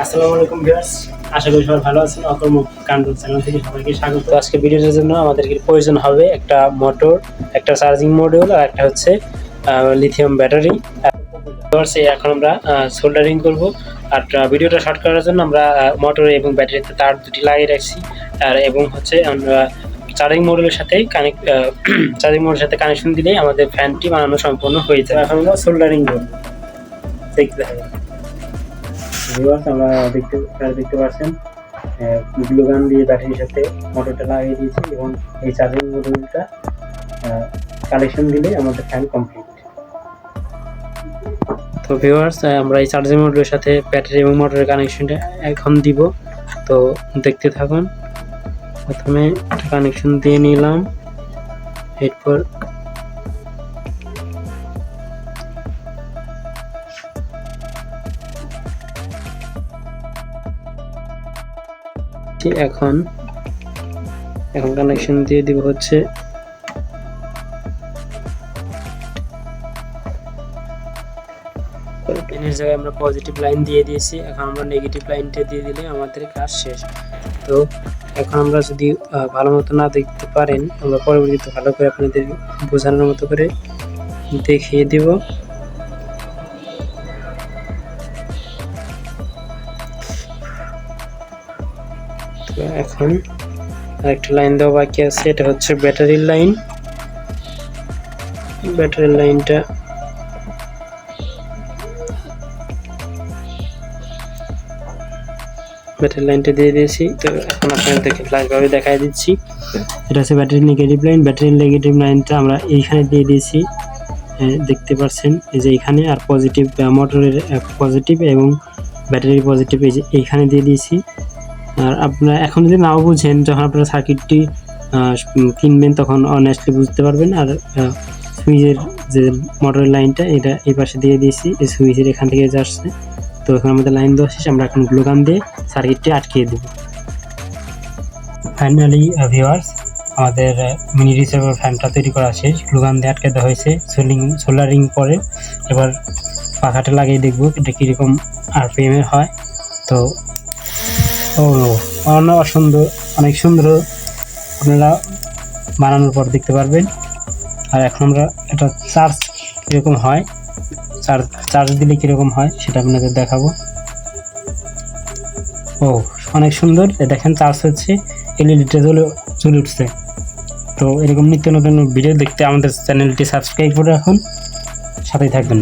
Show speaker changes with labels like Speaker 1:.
Speaker 1: আসসালামু আলাইকুম ভিউয়ার্স, আশা করি সবাই ভালো আছেন। অকর্ম কাণ্ড চ্যানেল থেকে সবাইকে স্বাগত। আজকে ভিডিওটার জন্য আমাদেরকে প্রয়োজন হবে একটা মোটর, একটা চার্জিং মডিউল আর একটা হচ্ছে লিথিয়াম ব্যাটারি। এখন আমরা সোল্ডারিং করব। আর ভিডিওটা শর্ট করার জন্য আমরা মোটর এবং ব্যাটারিতে তার দুটি লাগিয়ে রাখছি আর এবং হচ্ছে আমরা চার্জিং মডিউলের সাথে কানেকশন দিলেই আমাদের ফ্যানটি বানানো সম্পূর্ণ হয়ে যায়। এখন আমরা সোল্ডারিং করব, দেখতে হবে। আমরা দেখতে পাচ্ছেন গ্লু গান দিয়ে ব্যাটারির সাথে মোটরটা লাগিয়ে দিয়েছি এবং এই চার্জিং মডিউলটা কানেকশন দিলে আমাদের ফ্যান কমপ্লিট। তো ভিউয়ার্স, আমরা এই চার্জিং মডিউলের সাথে ব্যাটারি এবং মোটরের কানেকশনটা এখন দিব। তো দেখতে থাকুন। প্রথমে একটা কানেকশন দিয়ে নিলাম, এরপর এখন কানেকশন দিয়ে দিব হচ্ছে এর জায়গায় আমরা পজিটিভ লাইন দিয়ে দিয়েছি। এখন আমরা নেগেটিভ লাইনটা দিয়ে দিলে আমাদের কাজ শেষ। তো এখন আমরা যদি ভালো মতো না দেখতে পারেন, আমরা পরবর্তীতে ভালো করে আপনাদের বোঝানোর মতো করে দেখিয়ে দিব। তো এখন আরেকটা লাইন দেওয়া বাকি আছে, এটা হচ্ছে ব্যাটারির লাইন। ব্যাটারির লাইনটা দিয়ে দিয়েছি। তো এখন আপনাদেরকে ফ্ল্যাশভাবে দেখাই দিচ্ছি। এটা হচ্ছে ব্যাটারির নেগেটিভ লাইন। ব্যাটারির নেগেটিভ লাইনটা আমরা এইখানে দিয়ে দিয়েছি, দেখতে পাচ্ছেন এই যে এইখানে। আর পজিটিভ মোটরের পজিটিভ এবং ব্যাটারির পজিটিভ এই যে এইখানে দিয়ে দিয়েছি। আর আপনারা এখন যদি নাও বুঝেন, যখন আপনারা সার্কিটটি কিনবেন তখন অনেস্টলি বুঝতে পারবেন। আর সুইচের যে মোটরের লাইনটা এটা এই পাশে দিয়ে দিয়েছি, এই সুইচের এখান থেকে যাচ্ছে। তো এখন আমাদের লাইন দেওয়া শেষ, আমরা এখন গ্লু গান দিয়ে সার্কিটটি আটকিয়ে দেব। ফাইনালি ভিউয়ার্স, আমাদের মিনি রিচার্জেবল ফ্যানটা তৈরি করা শেষ। গ্লু গান দিয়ে আটকে দেওয়া হয়েছে। সোল্ডারিং পরে এবার পাখাটা লাগিয়ে দেখব এটা কীরকম আরপিএম এর হয়। তো অনেক সুন্দর আপনারা বানানোর পর দেখতে পারবেন। আর এখন আমরা এটা চার্জ কীরকম হয়, চার্জ দিলে কীরকম হয় সেটা আপনাদের দেখাবো। অনেক সুন্দর, দেখেন চার্জ হচ্ছে, এলইডিটা জ্বলে উঠছে। তো এরকম নিত্য নতুন ভিডিও দেখতে আমাদের চ্যানেলটি সাবস্ক্রাইব করে রাখুন, সাথেই থাকবেন।